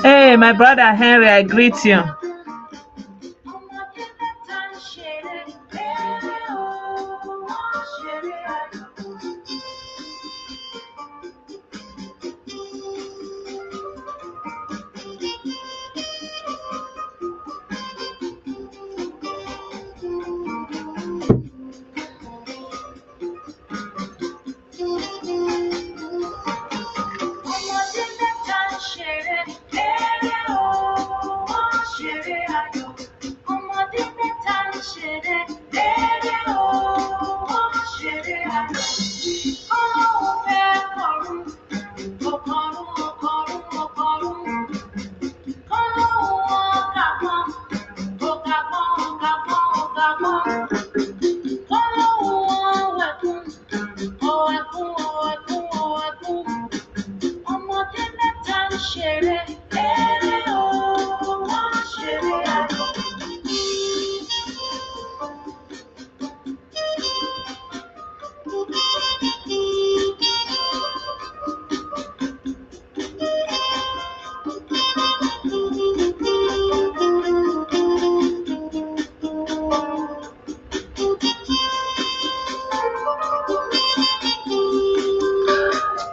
Hey, my brother Henry, I greet you.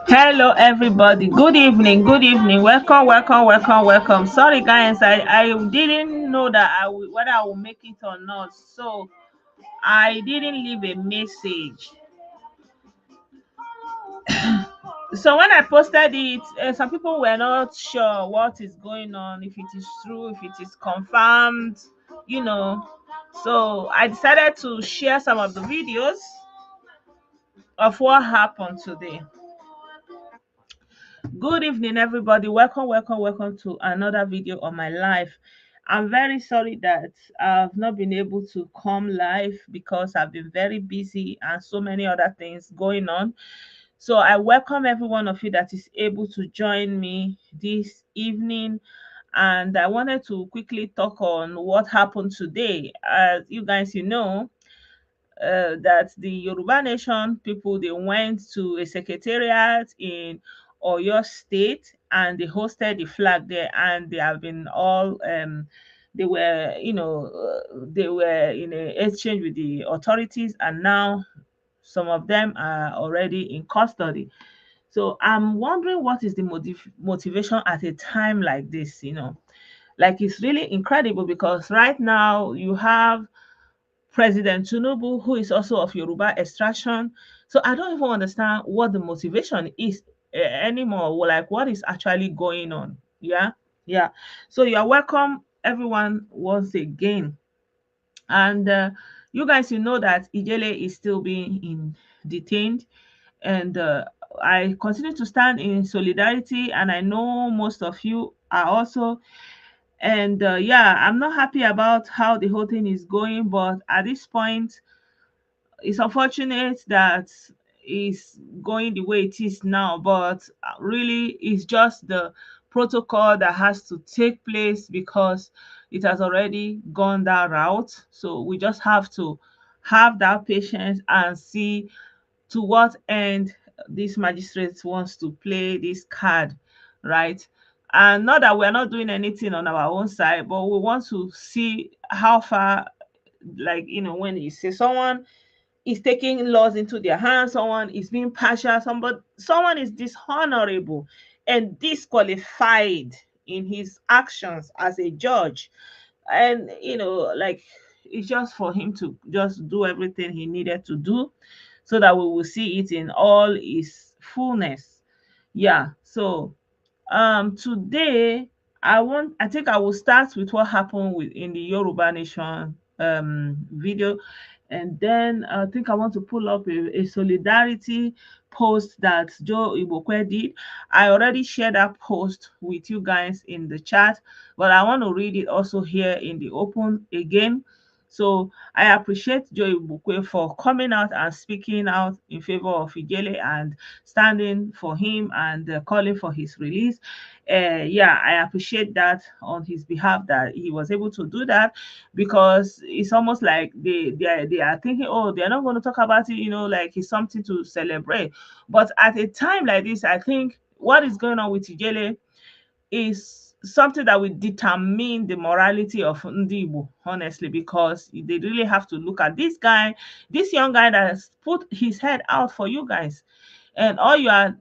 Hello everybody, good evening, welcome. Sorry guys, I didn't know that whether I will make it or not, so I didn't leave a message. So when I posted it, some people were not sure what is going on, if it is true, if it is confirmed, so I decided to share some of the videos of what happened today. Good evening everybody, welcome to another video on my life. I'm very sorry that I've not been able to come live because I've been very busy and so many other things going on. So I welcome every one of you that is able to join me this evening, and I wanted to quickly talk on what happened today. As you guys that the Yoruba Nation people, they went to a secretariat in Oyo State and they hosted the flag there, and they have been all they were they were in an exchange with the authorities, and now some of them are already in custody. So I'm wondering what is the motivation at a time like this. Like, it's really incredible because right now you have President Tinubu, who is also of Yoruba extraction. So I don't even understand what the motivation is anymore. Like, what is actually going on? Yeah, yeah. So you're welcome, everyone, once again. And you guys, that Ijele is still being detained, and I continue to stand in solidarity, and I know most of you are also. And yeah, I'm not happy about how the whole thing is going, but at this point, it's unfortunate that it's going the way it is now, but really it's just the protocol that has to take place because it has already gone that route. So we just have to have that patience and see to what end this magistrate wants to play this card, right? And not that we're not doing anything on our own side, but we want to see how far, like, when you say someone is taking laws into their hands, someone is being partial, someone is dishonorable and disqualified in his actions as a judge. And like, it's just for him to just do everything he needed to do so that we will see it in all its fullness. Yeah. So today I think I will start with what happened in the Yoruba Nation video, and then I think I want to pull up a solidarity post that Joe Ibokwe did. I already shared that post with you guys in the chat, but I want to read it also here in the open again. So I appreciate Joe Ibukwe for coming out and speaking out in favor of Ijele and standing for him and calling for his release. Yeah, I appreciate that on his behalf that he was able to do that, because it's almost like they are thinking, oh, they're not going to talk about it, like it's something to celebrate. But at a time like this, I think what is going on with Ijele is something that will determine the morality of Ndi Igbo, honestly, because they really have to look at this guy, this young guy that has put his head out for you guys, and all you are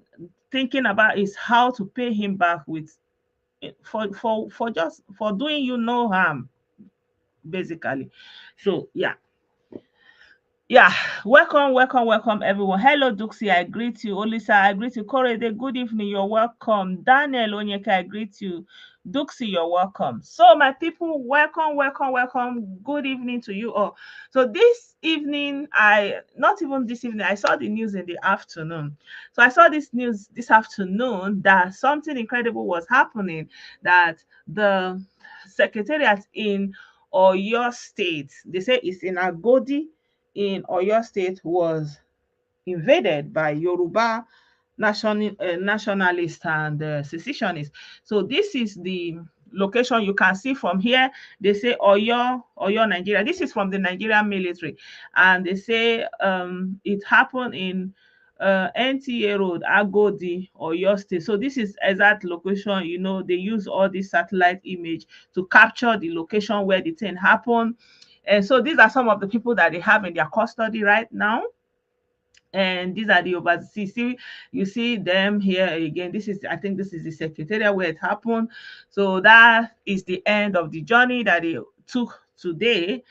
thinking about is how to pay him back with for just for doing you no harm, basically. So yeah, welcome everyone. Hello Duxie, I greet you. Olisa, I greet you. Korede, good evening, you're welcome. Daniel Onyeka, I greet you. Duxie, you're welcome. So my people, welcome. Good evening to you all. So this evening, not even this evening, I saw the news in the afternoon. So I saw this news this afternoon that something incredible was happening, that the secretariat in Oyo State, they say it's in Agodi in Oyo State, was invaded by Yoruba nationalists and secessionists. So this is the location you can see from here. They say Oyo, Nigeria. This is from the Nigerian military, and they say it happened in NTA Road, Agodi, Oyo State. So this is exact location. They use all this satellite image to capture the location where the thing happened. And so these are some of the people that they have in their custody right now. And these are the overseas. See, you see them here again. I think this is the secretariat where it happened. So that is the end of the journey that they took today.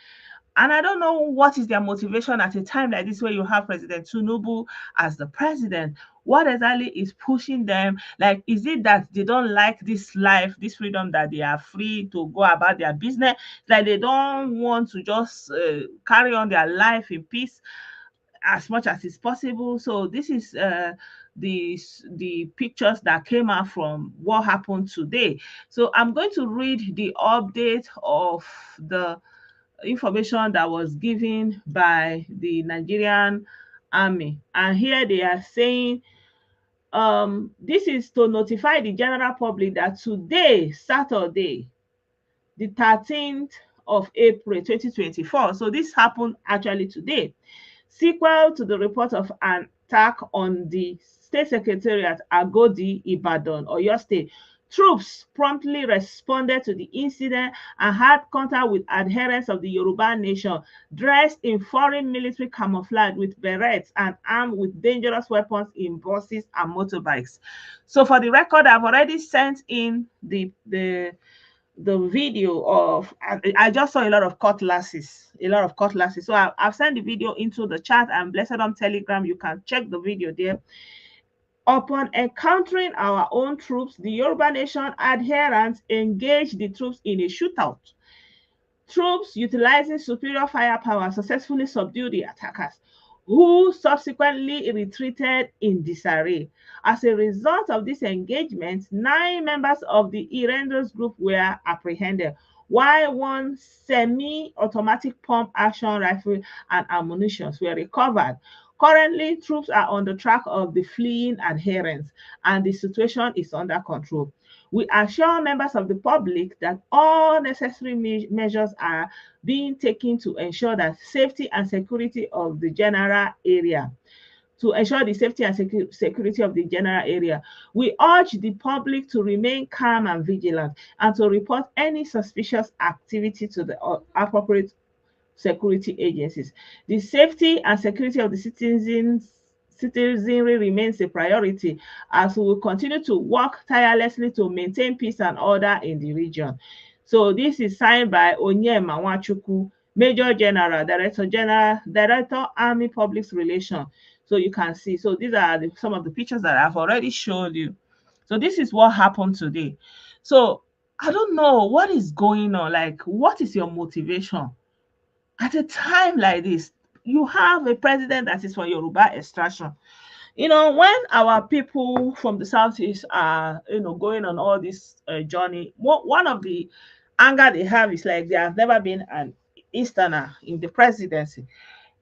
And I don't know what is their motivation at a time like this, where you have President Tinubu as the president. What exactly is pushing them? Like, is it that they don't like this life, this freedom, that they are free to go about their business, that they don't want to just carry on their life in peace as much as is possible? So this is the pictures that came out from what happened today. So I'm going to read the update of the information that was given by the Nigerian army. And here they are saying this is to notify the general public that today, Saturday, the 13th of April 2024, so this happened actually today, sequel to the report of an attack on the State Secretariat, Agodi, Ibadan, Oyo State, troops promptly responded to the incident and had contact with adherents of the Yoruba nation dressed in foreign military camouflage with berets and armed with dangerous weapons in buses and motorbikes. So for the record, I've already sent in the video of, I just saw a lot of cutlasses. So I've sent the video into the chat and Blessed on Telegram. You can check the video there. Upon encountering our own troops, the Yoruba Nation adherents engaged the troops in a shootout. Troops utilizing superior firepower successfully subdued the attackers, who subsequently retreated in disarray. As a result of this engagement, 9 members of the Irendos group were apprehended, while 1 semi-automatic pump action rifle and ammunition were recovered. Currently, troops are on the track of the fleeing adherents, and the situation is under control. We assure members of the public that all necessary measures are being taken to ensure that safety and security of the general area. We urge the public to remain calm and vigilant and to report any suspicious activity to the appropriate security agencies. The safety and security of the citizenry remains a priority, as we will continue to work tirelessly to maintain peace and order in the region. So this is signed by Onyema Nwachukwu, Major General, Director, Army Public Relations. So you can see. So these are some of the pictures that I've already showed you. So this is what happened today. So I don't know what is going on. Like, what is your motivation at a time like this? You have a president that is from Yoruba extraction. When our people from the southeast are, going on all this journey, one of the anger they have is like they have never been an Easterner in the presidency.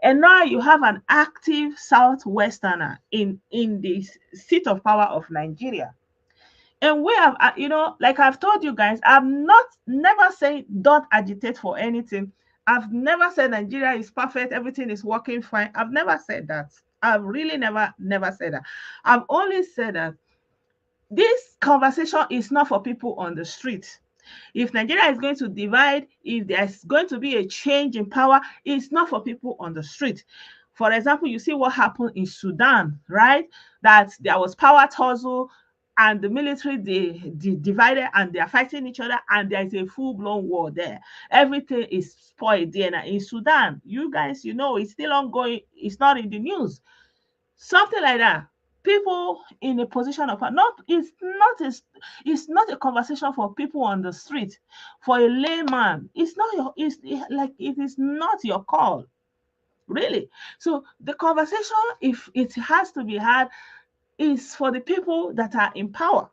And now you have an active Southwesterner in the seat of power of Nigeria. And we have, like I've told you guys, I've not never said don't agitate for anything. I've never said Nigeria is perfect, everything is working fine. I've never said that. I've really never said that. I've only said that this conversation is not for people on the street. If Nigeria is going to divide, if there's going to be a change in power, it's not for people on the street. For example, you see what happened in Sudan, right? That there was power tussle and the military they divided and they are fighting each other and there is a full-blown war there. Everything is spoiled there. Now in Sudan, you guys, it's still ongoing. It's not in the news. Something like that. People in a position of not it's not a conversation for people on the street. For a layman, it's like it is not your call, really. So the conversation, if it has to be had, is for the people that are in power.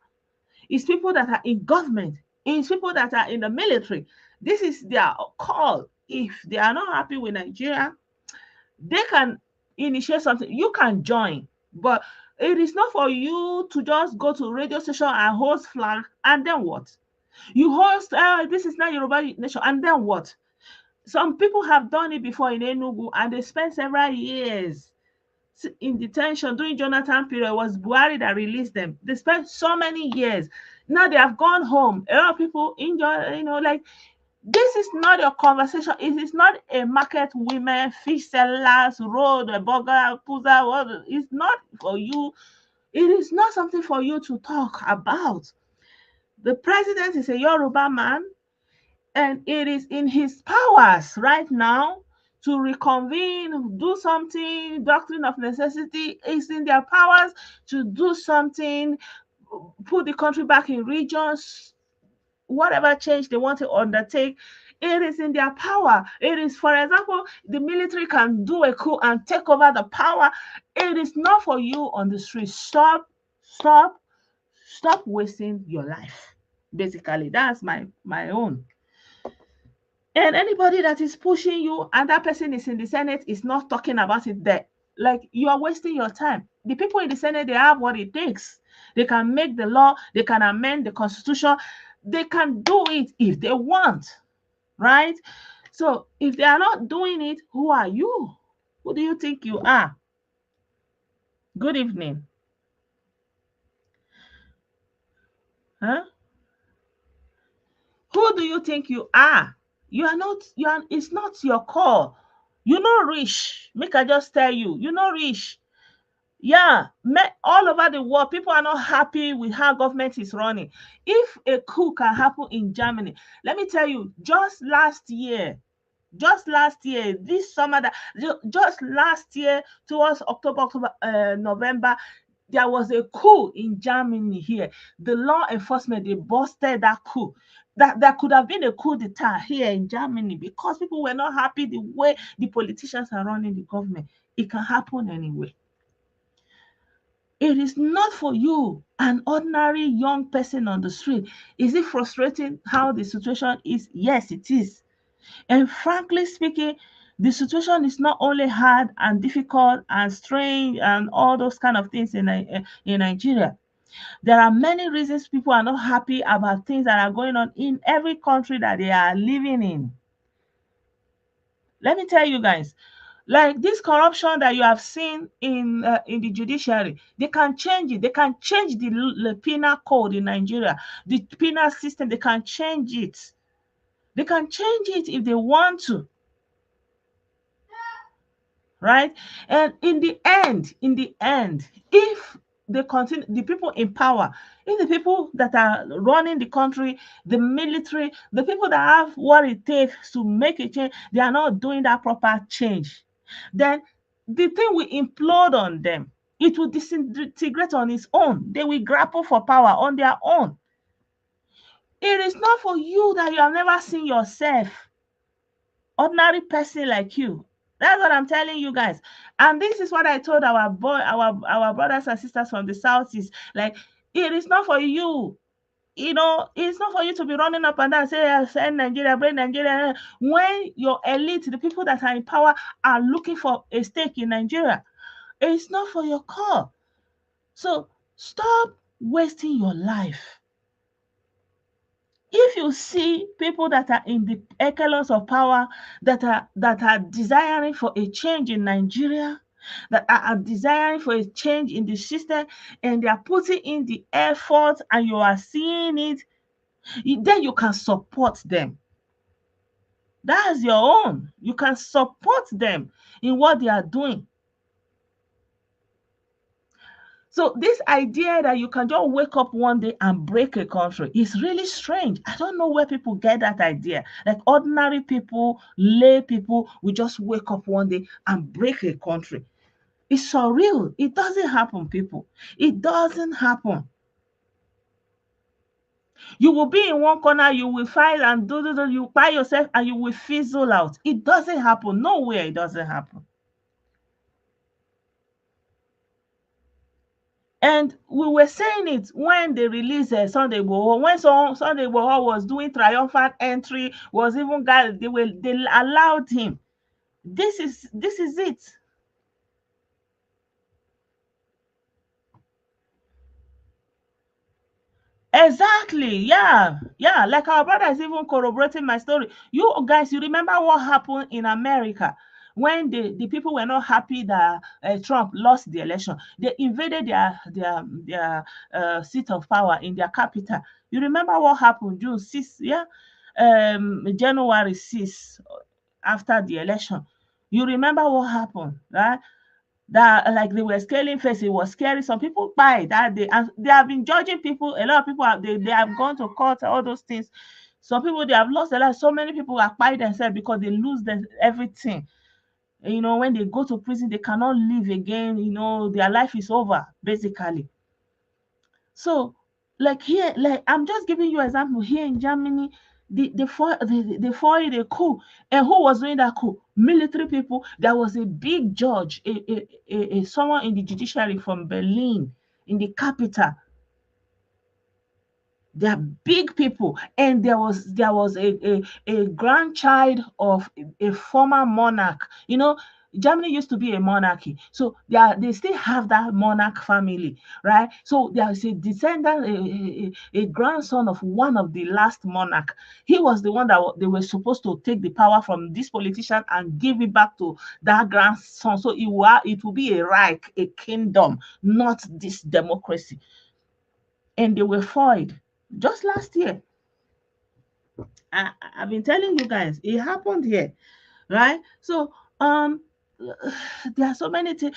It's people that are in government. It's people that are in the military. This is their call. If they are not happy with Nigeria, they can initiate something. You can join, but it is not for you to just go to radio station and host flag and then what? You host, this is not Yoruba nation, and then what? Some people have done it before in Enugu and they spent several years in detention. During Jonathan period, it was Buhari that released them. They spent so many years. Now they have gone home. A lot of people enjoy, like, this is not a conversation. It is not a market women, fish sellers, road, a burger, pizza. It's not for you. It is not something for you to talk about. The president is a Yoruba man, and it is in his powers right now to reconvene, do something. Doctrine of necessity is in their powers to do something, put the country back in regions, whatever change they want to undertake. It is in their power. It is, for example, the military can do a coup and take over the power. It is not for you on the street. Stop wasting your life. Basically, that's my own. And anybody that is pushing you and that person is in the Senate is not talking about it there. Like, you are wasting your time. The people in the Senate, they have what it takes. They can make the law, they can amend the constitution, they can do it if they want, right? So if they are not doing it, who are you? Who do you think you are? Good evening. Huh? Who do you think you are? It's not your call. You know rich. Make I just tell you, rich. Yeah, all over the world, people are not happy with how government is running. If a coup can happen in Germany, let me tell you, just last year, this summer, just last year, towards October, November, there was a coup in Germany here. The law enforcement, they busted that coup. That there could have been a coup d'etat here in Germany because people were not happy the way the politicians are running the government. It can happen anyway. It is not for you, an ordinary young person on the street. Is it frustrating how the situation is? Yes, it is. And frankly speaking, the situation is not only hard and difficult and strange and all those kind of things in Nigeria. There are many reasons people are not happy about things that are going on in every country that they are living in. Let me tell you guys, like this corruption that you have seen in the judiciary, they can change it. They can change the penal code in Nigeria, the penal system. They can change it. They can change it if they want to, right? And in the end, if they continue, the people in power, if the people that are running the country, the military, the people that have what it takes to make a change, they are not doing that proper change, then the thing will implode on them. It will disintegrate on its own. They will grapple for power on their own. It is not for you that you have never seen yourself. Ordinary person like you. That's what I'm telling you guys. And this is what I told our brothers and sisters from the south is like, it is not for you. It's not for you to be running up and down, say, send Nigeria, bring Nigeria. When your elite, the people that are in power, are looking for a stake in Nigeria, it's not for your call. So stop wasting your life. If you see people that are in the echelons of power, that are desiring for a change in Nigeria, that are desiring for a change in the system, and they are putting in the effort, and you are seeing it, then you can support them. That's your own. You can support them in what they are doing. So this idea that you can just wake up one day and break a country is really strange. I don't know where people get that idea. Like ordinary people, lay people, will just wake up one day and break a country. It's surreal. It doesn't happen, people. It doesn't happen. You will be in one corner, you will fight and do, you by yourself, and you will fizzle out. It doesn't happen. Nowhere it doesn't happen. And we were saying it when they released Sunday Igboho, when Sunday Igboho was doing triumphant entry, was even guys, they allowed him. This is it. Exactly. Yeah. Yeah. Like our brother is even corroborating my story. You guys, you remember what happened in America when the people were not happy that Trump lost the election. They invaded their seat of power in their capital. You remember what happened June 6th, yeah? January 6th, after the election. You remember what happened, right? That like they were scaling face, it was scary. Some people buy that and they have been judging people. A lot of people they have gone to court, all those things. Some people they have lost their life. So many people are by themselves because they lose everything. When they go to prison, they cannot live again. Their life is over, basically. So, like here, like I'm just giving you example here in Germany, they foiled a coup, and who was doing that coup? Military people. There was a big judge, someone in the judiciary from Berlin, in the capital. They are big people, and there was a grandchild of a former monarch. Germany used to be a monarchy, so they still have that monarch family, right? So there is a descendant, a grandson of one of the last monarch. He was the one that they were supposed to take the power from this politician and give it back to that grandson. So it will be a Reich, a kingdom, not this democracy. And they were foiled just last year. I've been telling you guys, it happened here, right? So there are so many things.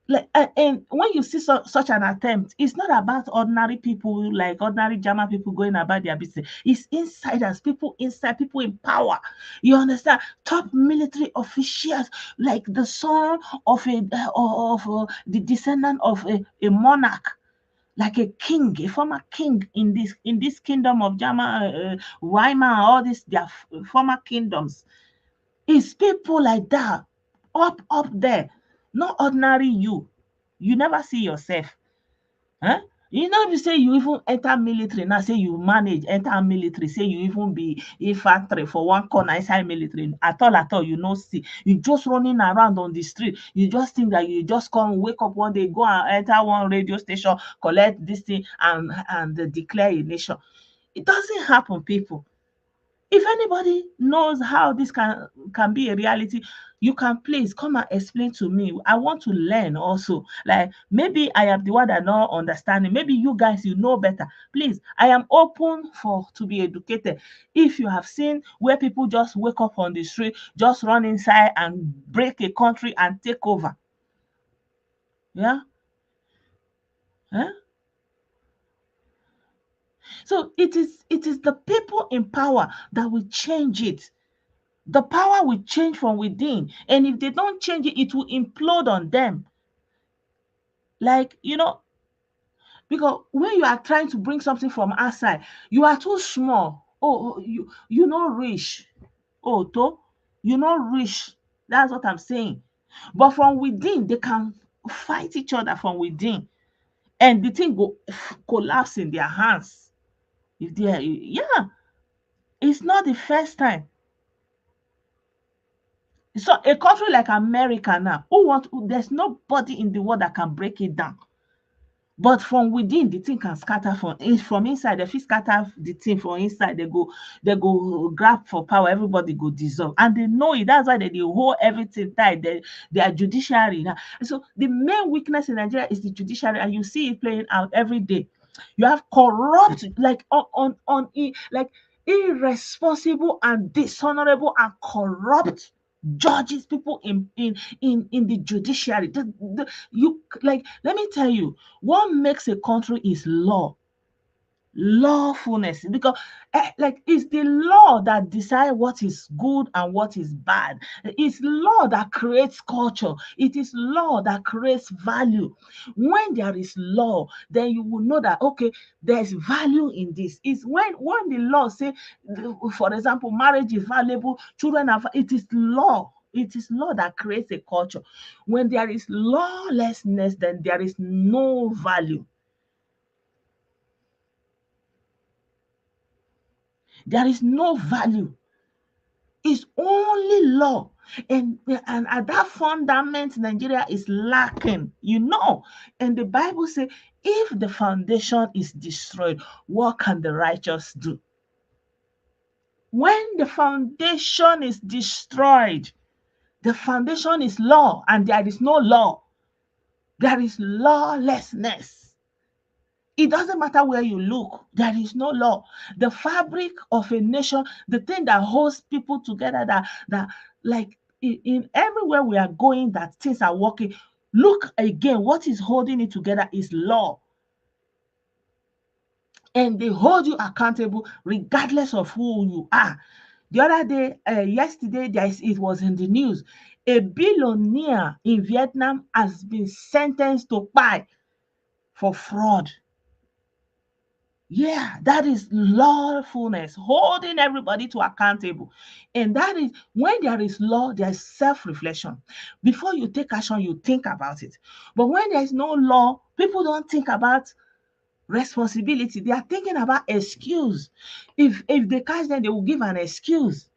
Like, and when you see such an attempt, it's not about ordinary people, like ordinary German people going about their business. It's insiders, people inside, people in power. You understand? Top military officials, like the son of the descendant of a monarch, like a king, a former king in this kingdom of German, Weimar, all these their former kingdoms. It's people like that, up there, not ordinary you. You never see yourself, huh? You know, if you say you even enter military now, say you manage enter military, say you even be infantry for one corner inside military. At all, you know, see, you just running around on the street. You just think that you just come, wake up one day, go and enter one radio station, collect this thing, and declare a nation. It doesn't happen, people. If anybody knows how this can be a reality, you can please come and explain to me. I want to learn also. Like maybe I am the one that not understanding. Maybe you guys you know better. Please, I am open for to be educated. If you have seen where people just wake up on the street, just run inside and break a country and take over. Yeah. Huh? So it is the people in power that will change it. The power will change from within. And if they don't change it, it will implode on them. Like, because when you are trying to bring something from outside, you are too small. Oh, you not rich. Oh, to you not rich. That's what I'm saying. But from within, they can fight each other from within, and the thing go collapse in their hands. If they are, yeah, it's not the first time. So a country like America now, there's nobody in the world that can break it down. But from within, the thing can scatter from inside. If you scatter the thing from inside, they go grab for power. Everybody go dissolve, and they know it. That's why they hold everything tight. They are judiciary now. So the main weakness in Nigeria is the judiciary, and you see it playing out every day. You have corrupt, like like irresponsible and dishonorable and corrupt judges, people in the judiciary. You, like, let me tell you, what makes a country is lawfulness, because like, it's the law that decide what is good and what is bad. It's law that creates culture. It is law that creates value. When there is law, then you will know that, okay, there's value in this. It's when the law say, for example, marriage is valuable, children are, it is law. It is law that creates a culture. When there is lawlessness, then there is no value. There is no value. It's only law. And at that fundament, Nigeria is lacking, And the Bible says, if the foundation is destroyed, what can the righteous do? When the foundation is destroyed, the foundation is law, and there is no law. There is lawlessness. It doesn't matter where you look, there is no law. The fabric of a nation, the thing that holds people together, that like in everywhere we are going, that things are working. Look again, what is holding it together is law. And they hold you accountable regardless of who you are. The other day, yesterday, it was in the news. A billionaire in Vietnam has been sentenced to die for fraud. Yeah, that is lawfulness, holding everybody to accountable. And that is when there is law, there's self-reflection. Before you take action, you think about it. But when there's no law, people don't think about responsibility. They are thinking about excuse. If they catch them, they will give an excuse.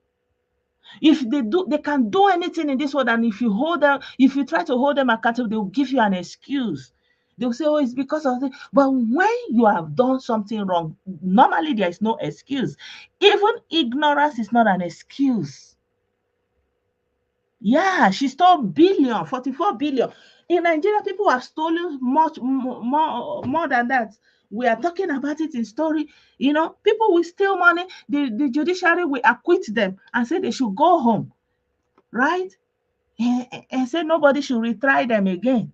If they can do anything in this world, and if you try to hold them accountable, they will give you an excuse. They'll say, oh, it's because of this. But when you have done something wrong, normally there is no excuse. Even ignorance is not an excuse. Yeah, she stole 44 billion. In Nigeria, people have stolen much more than that. We are talking about it in story. People will steal money. The judiciary will acquit them and say they should go home, right? And say nobody should retry them again.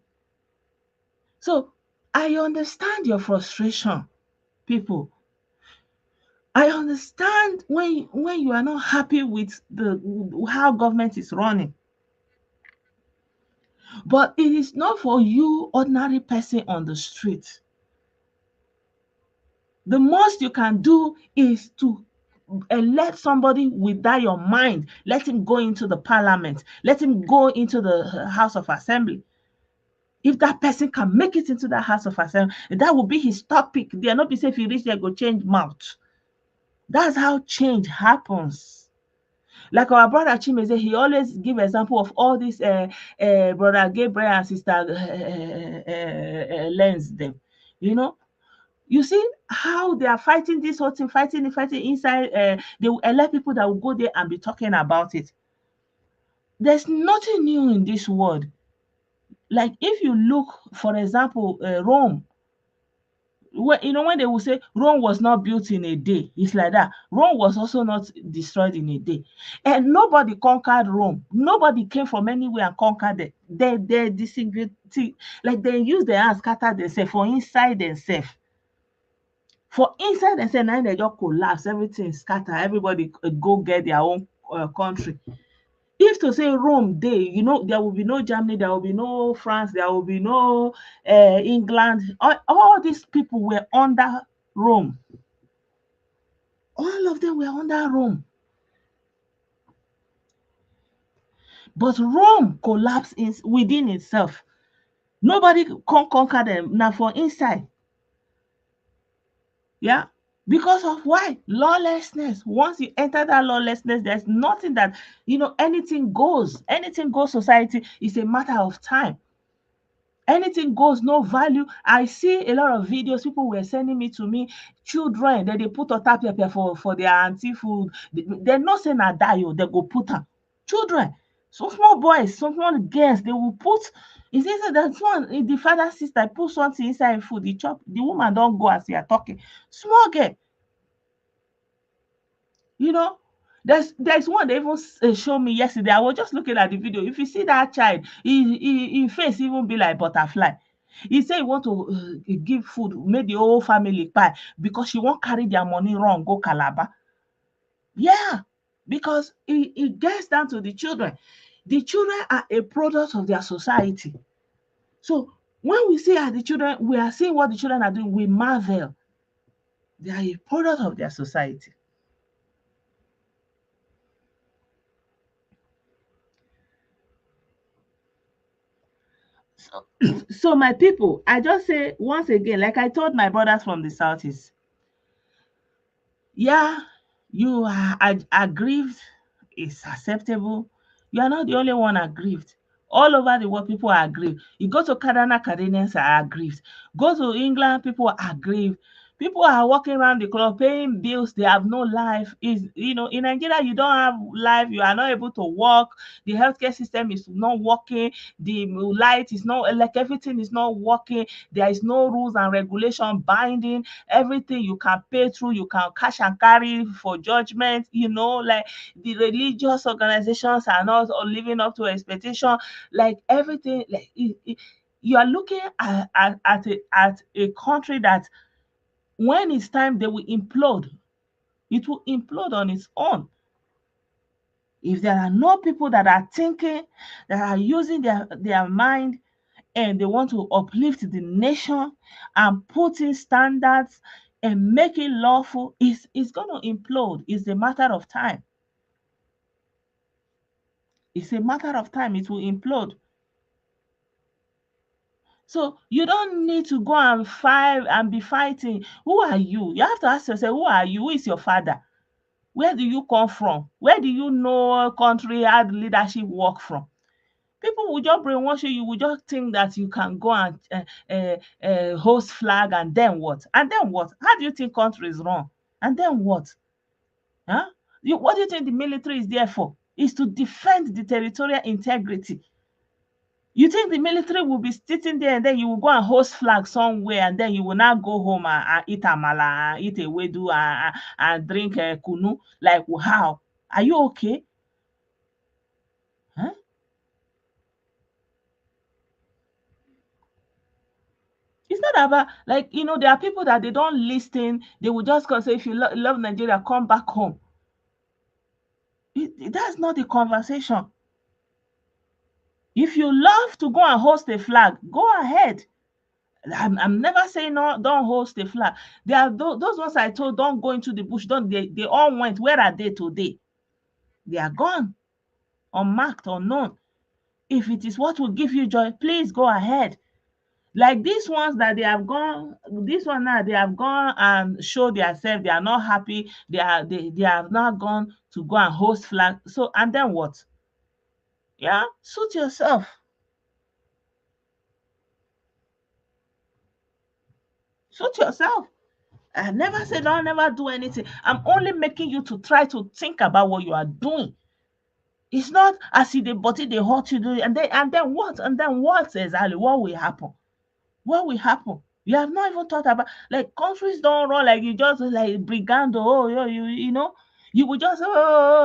So I understand your frustration, people. I understand when you are not happy with how government is running. But it is not for you, ordinary person on the street. The most you can do is to elect somebody with that your mind. Let him go into the parliament. Let him go into the House of Assembly. If that person can make it into the House of Assembly, that will be his topic. They are not be say if he reach there, go change mouth. That's how change happens. Like our brother Chimeze, he always give example of all these brother Gabriel and sister Lens them. You see how they are fighting this whole thing, fighting inside. They will elect people that will go there and be talking about it. There's nothing new in this world. Like if you look, for example, Rome. When they will say Rome was not built in a day, it's like that. Rome was also not destroyed in a day, and nobody conquered Rome. Nobody came from anywhere and conquered it. They disintegrate, like they use their hands, scatter themselves for inside themselves. For inside themselves, now they just collapse, everything scatter. Everybody go get their own country. If to say Rome dey, there will be no Germany, there will be no France, there will be no England. All these people were under Rome. All of them were under Rome. But Rome collapsed within itself. Nobody can conquer them. Now for inside. Yeah. Because of why? Lawlessness. Once you enter that lawlessness, there's nothing that, anything goes. Anything goes society is a matter of time. Anything goes, no value. I see a lot of videos people were sending me to me. Children that they put ota pepper for their auntie food. They're not saying na die, they go put am. Children, some small boys, some small girls, they will put. Is this that one? The father sister put something inside food. The chop. The woman don't go as they are talking. Small girl, you know. There's one they even show me yesterday. I was just looking at the video. If you see that child, his face even be like butterfly. He say he want to give food, make the whole family pie because she won't carry their money wrong, go Calabar. Yeah, because it gets down to the children. The children are a product of their society. So when we see at the children, we are seeing what the children are doing, we marvel. They are a product of their society. So, so my people, I just say once again, like I told my brothers from the southeast, yeah, you are aggrieved, it's acceptable. You are not the only one aggrieved. All over the world, people are aggrieved. You go to Canada, Canadians are aggrieved. Go to England, people are aggrieved. People are walking around the clock paying bills. They have no life. Is in Nigeria, you don't have life. You are not able to work. The healthcare system is not working. The light is not like everything is not working. There is no rules and regulation binding. Everything you can pay through, you can cash and carry for judgment. Like the religious organizations are not living up to expectation. Like everything, like you are looking at a country that when it's time they will implode. It will implode on its own. If there are no people that are thinking, that are using their mind, and they want to uplift the nation and put in standards and make it lawful, it's going to implode. It's a matter of time. It's a matter of time. It will implode. So you don't need to go and fight and be fighting. Who are you? You have to ask yourself, who are you? Who is your father? Where do you come from? Where do you know country had leadership work from? People will just brainwash you. You will just think that you can go and host flag, and then what? And then what? How do you think country is run? And then what? Huh? What do you think the military is there for? Is to defend the territorial integrity. You think the military will be sitting there and then you will go and host flag somewhere and then you will now go home and eat amala, and eat a wedu, and drink kunu? Like, how? Are you okay? Huh? It's not about, like, there are people that they don't listen. They will just go say, if you love Nigeria, come back home. That's not the conversation. If you love to go and host a flag, go ahead. I'm never saying no, don't host a flag. There are those ones I told, don't go into the bush. Don't they all went. Where are they today? They are gone, unmarked, unknown. If it is what will give you joy, please go ahead. Like these ones that they have gone, this one now they have gone and show themselves they are not happy. They have not gone to go and host flag. So and then what? Yeah, suit yourself. Suit yourself. I never said I'll never do anything. I'm only making you to try to think about what you are doing. It's not as if the body they hurt you do, and then what? And then what exactly? What will happen? What will happen? You have not even thought about, like, countries don't run like you just like brigando. Oh, you you will just,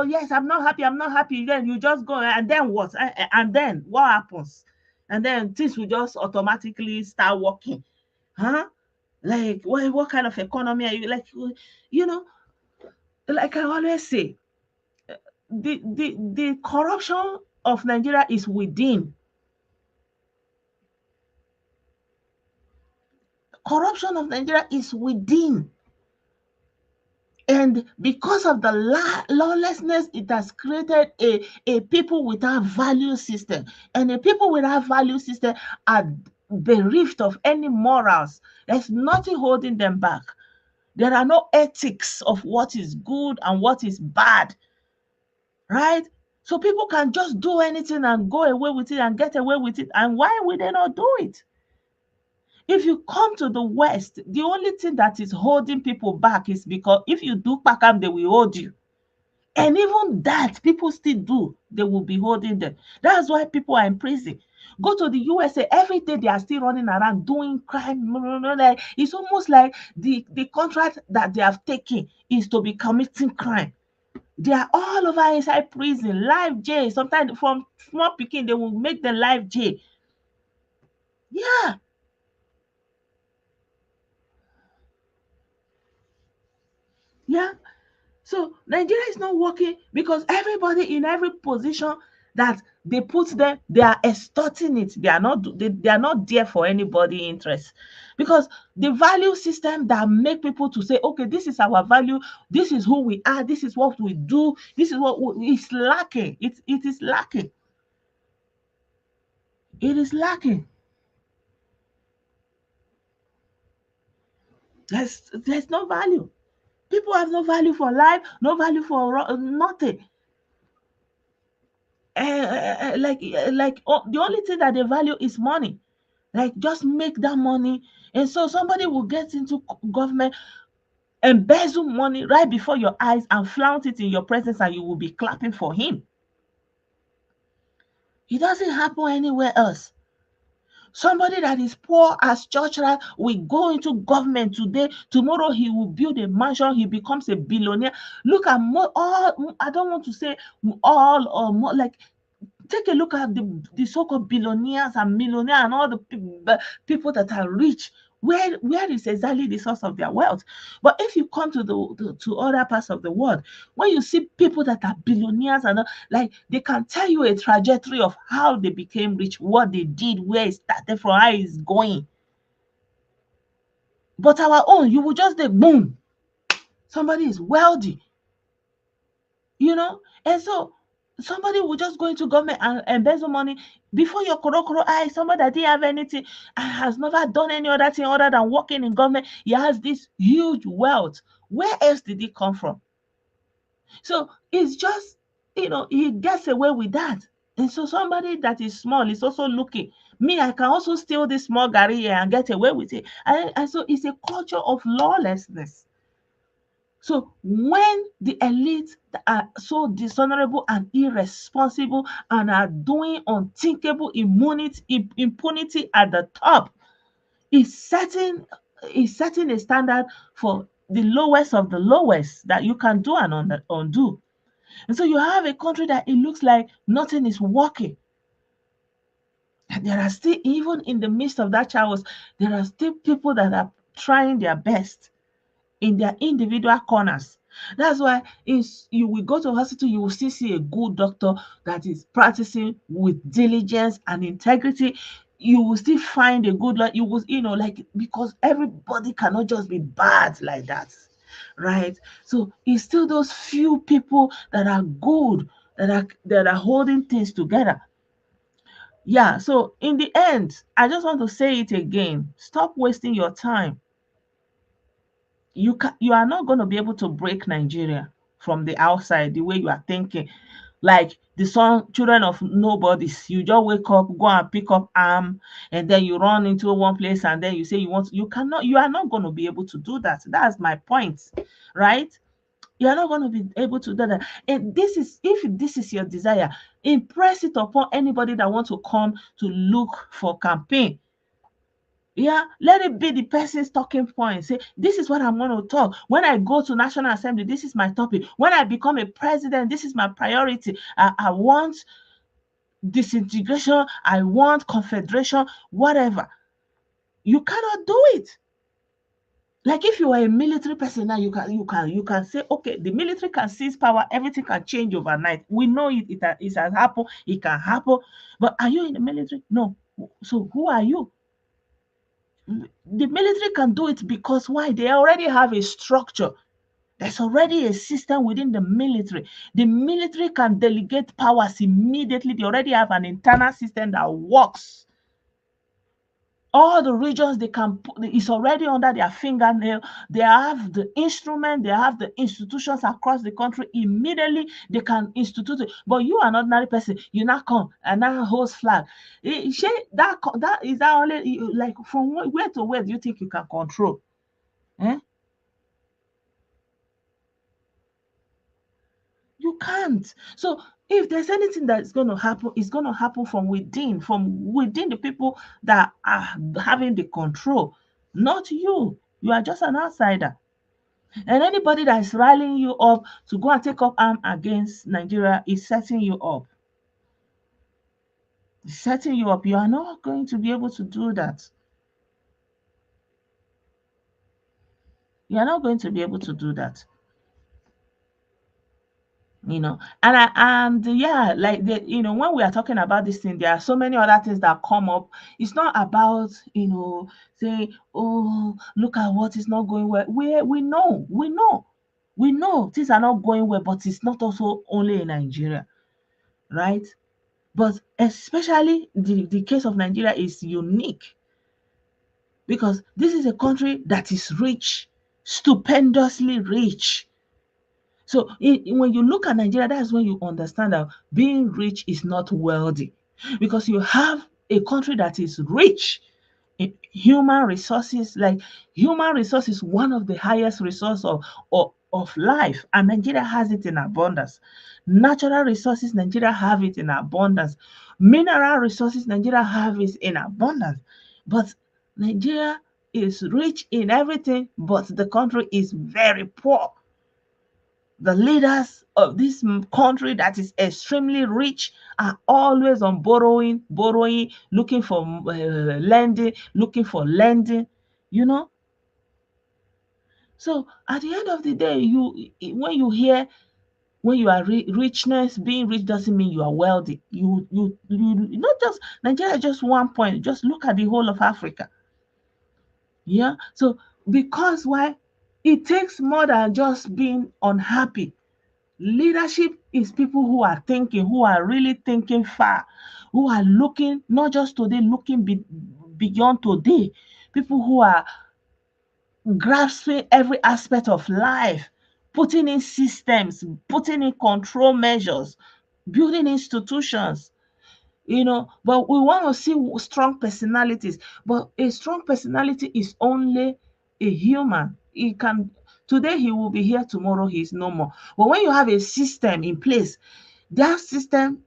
yes, I'm not happy. I'm not happy. Then you just go, and then what? And then what happens? And then things will just automatically start working, huh? Like, what kind of economy are you like? You know, like I always say, the corruption of Nigeria is within. Corruption of Nigeria is within. And because of the lawlessness, it has created a people without value system. And the people without value system are bereft of any morals. There's nothing holding them back. There are no ethics of what is good and what is bad, right? So people can just do anything and go away with it and get away with it. And why would they not do it? If you come to the West, the only thing that is holding people back is because if you do pakam, they will hold you. And even that, people still do. They will be holding them. That's why people are in prison. Go to the USA, every day they are still running around doing crime. Like, it's almost like the contract that they have taken is to be committing crime. They are all over inside prison, live jail. Sometimes from small picking, they will make them live jail. Yeah. Yeah. So Nigeria is not working because everybody in every position that they put them, they are extorting it. They are not there for anybody interest. Because the value system that make people to say, okay, this is our value, this is who we are, this is what we do, this is what is lacking. It is lacking. It is lacking. There's no value. People have no value for life, no value for nothing. The only thing that they value is money. Like just make that money, and so somebody will get into government, embezzle money right before your eyes and flaunt it in your presence, and you will be clapping for him. It doesn't happen anywhere else. Somebody that is poor as church rat will go into government today, tomorrow he will build a mansion, he becomes a billionaire. Look at all, I don't want to say all or more, like take a look at the so-called billionaires and millionaires and all the people that are rich. Where is exactly the source of their wealth? But if you come to to other parts of the world, when you see people that are billionaires and like they can tell you a trajectory of how they became rich, what they did, where it started from, how it's going. But our own, you will just say, boom, somebody is wealthy, and so somebody will just go into government and embezzle money before your korokoro eye. Somebody that didn't have anything and has never done any other thing other than working in government, he has this huge wealth. Where else did it come from? So it's just, he gets away with that. And so somebody that is small is also looking. Me, I can also steal this small gari here and get away with it. And so it's a culture of lawlessness. So when the elites are so dishonorable and irresponsible and are doing unthinkable impunity at the top, is setting a standard for the lowest of the lowest that you can do and undo. And so you have a country that it looks like nothing is working. And there are still, even in the midst of that chaos, there are still people that are trying their best in their individual corners. That's why you will go to hospital, you will still see a good doctor that is practicing with diligence and integrity. You will still find a good, you will, like, because everybody cannot just be bad like that, right? So it's still those few people that are good, that are holding things together. Yeah, so in the end, I just want to say it again. Stop wasting your time. You are not going to be able to break Nigeria from the outside the way you are thinking. Like the children of nobodies, you just wake up, go and pick up arm, and then you run into one place, and then you say you are not going to be able to do that. That's my point, right? You are not going to be able to do that. And if this is your desire, impress it upon anybody that wants to come to look for campaign. Yeah, let it be the person's talking point. Say, this is what I'm going to talk. When I go to National Assembly, this is my topic. When I become a president, this is my priority. I want disintegration. I want confederation, whatever. You cannot do it. Like if you are a military person now, you can say, okay, the military can seize power, everything can change overnight. We know it has happened, it can happen. But are you in the military? No. So who are you? The military can do it because why? They already have a structure. There's already a system within the military. The military can delegate powers immediately. They already have an internal system that works. All the regions they can put, it's already under their fingernail. They have the instrument, they have the institutions across the country. Immediately they can institute it. But you, an ordinary person, you now come and now host flag. That is that only like from where to where do you think you can control? Eh? You can't. So if there's anything that's going to happen, it's going to happen from within the people that are having the control, not you. You are just an outsider. And anybody that is rallying you up to go and take up arm against Nigeria is setting you up. It's setting you up. You are not going to be able to do that. You are not going to be able to do that. And yeah, like when we are talking about this thing, there are so many other things that come up. It's not about saying, oh, look at what is not going well. We know things are not going well, but it's not also only in Nigeria, right? But especially the case of Nigeria is unique because this is a country that is rich, stupendously rich. So when you look at Nigeria, that's when you understand that being rich is not wealthy, because you have a country that is rich in human resources. Like human resource is one of the highest resource of life, and Nigeria has it in abundance. Natural resources, Nigeria have it in abundance. Mineral resources, Nigeria have it in abundance. But Nigeria is rich in everything, but the country is very poor. The leaders of this country that is extremely rich are always on borrowing, looking for lending, looking for lending, you know. So at the end of the day, when you hear when you are richness, being rich doesn't mean you are wealthy. You not just Nigeria, just one point. Just look at the whole of Africa. Yeah. So because why? It takes more than just being unhappy. Leadership is people who are thinking, who are really thinking far, who are looking not just today, looking beyond today. People who are grasping every aspect of life, putting in systems, putting in control measures, building institutions. But we want to see strong personalities. But a strong personality is only a human. He can Today he will be here, tomorrow he is no more. But when you have a system in place, that system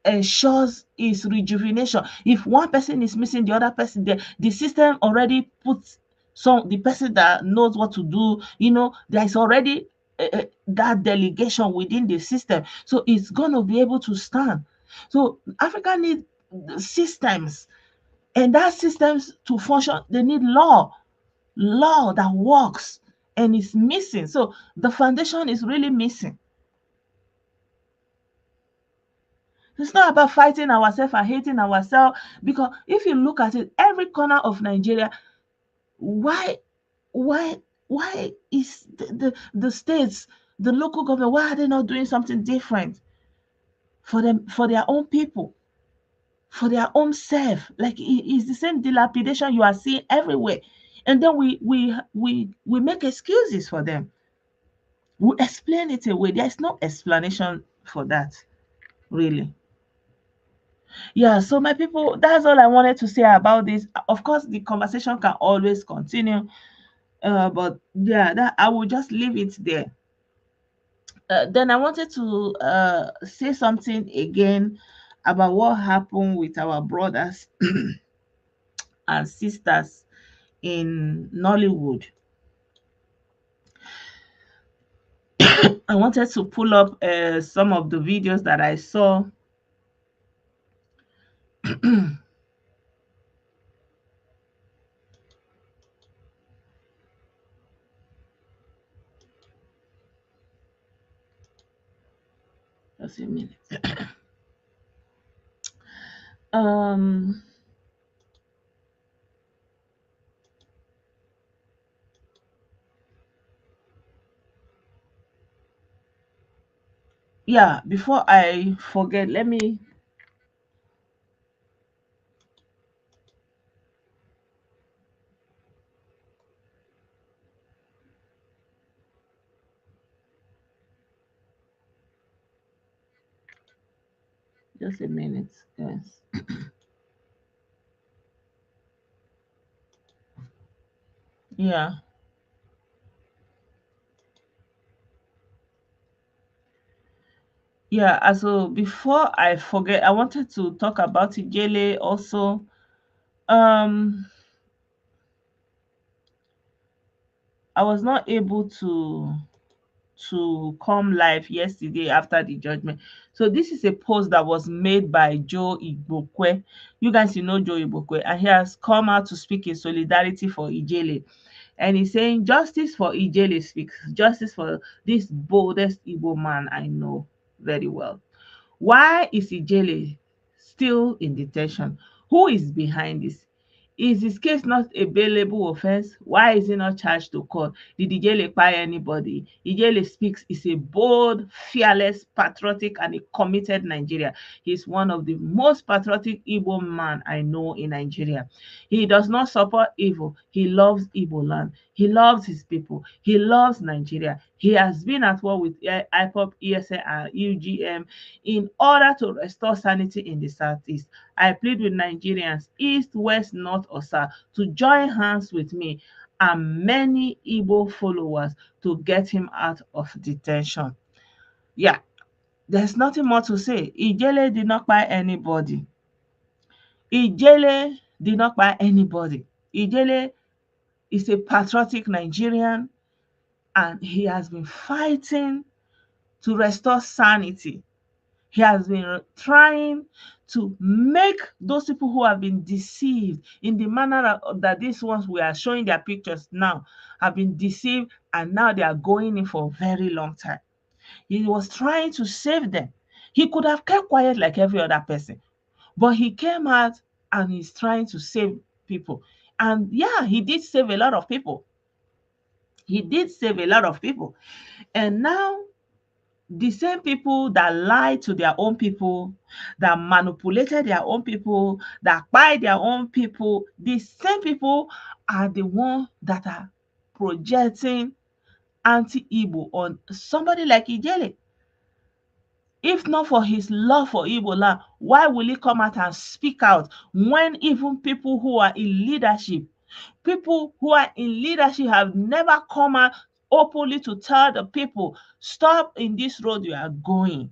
ensures its rejuvenation. If one person is missing, the other person, the system already puts the person that knows what to do. There is already that delegation within the system, so it's going to be able to stand. So Africa needs systems, and that systems to function, they need law that works, and it's missing. So the foundation is really missing. It's not about fighting ourselves and hating ourselves, because if you look at it, every corner of Nigeria, why why why is the states, the local government, why are they not doing something different for them, for their own people, for their own self? Like it's the same dilapidation you are seeing everywhere, and then we make excuses for them. We explain it away. There's no explanation for that, really. Yeah, so my people, that's all I wanted to say about this. Of course, the conversation can always continue, but yeah, that I will just leave it there. Then I wanted to say something again about what happened with our brothers and sisters in Nollywood. I wanted to pull up some of the videos that I saw. Just a minute. Um, yeah, before I forget, let me just a minute. Yes. Yeah. Yeah, so before I forget, I wanted to talk about Ijele also. Um, I was not able to come live yesterday after the judgment. So this is a post that was made by Joe Igbokwe. You guys, you know Joe Igbokwe, and he has come out to speak in solidarity for Ijele. And he's saying, justice for Ijele speaks, justice for this boldest Igbo man I know very well. Why is Ijele still in detention? Who is behind this? Is his case not a bailable offense? Why is he not charged to court? Did Ijele pay anybody? Ijele speaks is a bold, fearless, patriotic, and a committed Nigeria. He's one of the most patriotic Igbo man I know in Nigeria. He does not support evil. He loves Igbo land. He loves his people. He loves Nigeria. He has been at war with IPOP, ESA, and UGM in order to restore sanity in the Southeast. I plead with Nigerians, East, West, North, or South, to join hands with me and many Igbo followers to get him out of detention. Yeah, there's nothing more to say. Ijele did not buy anybody. Ijele did not buy anybody. Ijele is a patriotic Nigerian and he has been fighting to restore sanity. He has been trying to make those people who have been deceived in the manner that these ones we are showing their pictures now have been deceived, and now they are going in for a very long time. He was trying to save them. He could have kept quiet like every other person, but he came out and he's trying to save people. And yeah, he did save a lot of people. He did save a lot of people. And now the same people that lied to their own people, that manipulated their own people, that buy their own people, the same people are the ones that are projecting anti-Igbo on somebody like Ijele. If not for his love for Igbo land, why will he come out and speak out when even people who are in leadership, people who are in leadership have never come out openly to tell the people, stop in this road you are going.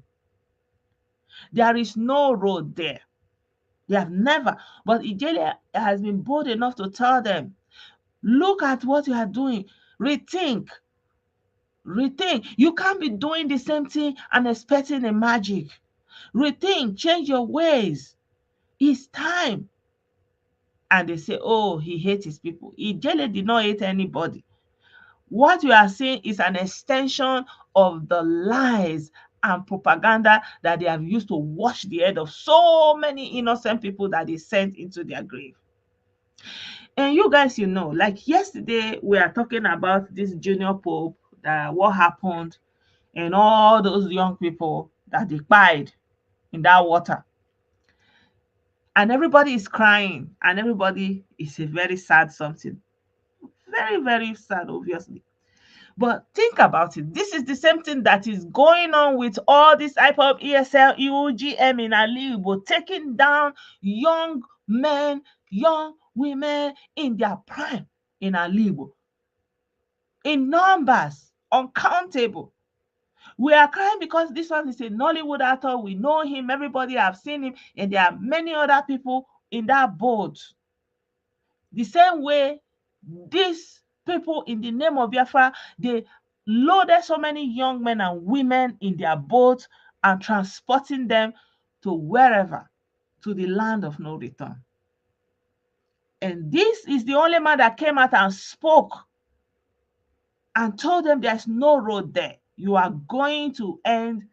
There is no road there. They have never. But Ijele has been bold enough to tell them, look at what you are doing. Rethink. Rethink. You can't be doing the same thing and expecting a magic. Rethink. Change your ways. It's time. And they say, oh, he hates his people. Ijele did not hate anybody. What you are seeing is an extension of the lies and propaganda that they have used to wash the head of so many innocent people that they sent into their grave. And you guys, you know, like yesterday, we are talking about this junior pope, that what happened, and all those young people that they died in that water. And everybody is crying, and everybody is a very sad something. Very, very sad, obviously. But think about it. This is the same thing that is going on with all this IPOP, ESL, EUGM in Alibo, taking down young men, young women in their prime in Alibo. In numbers, uncountable. We are crying because this one is a Nollywood actor. We know him. Everybody have seen him. And there are many other people in that boat. The same way these people in the name of Biafra, they loaded so many young men and women in their boats and transporting them to wherever, to the land of no return. And this is the only man that came out and spoke and told them there's no road there. You are going to end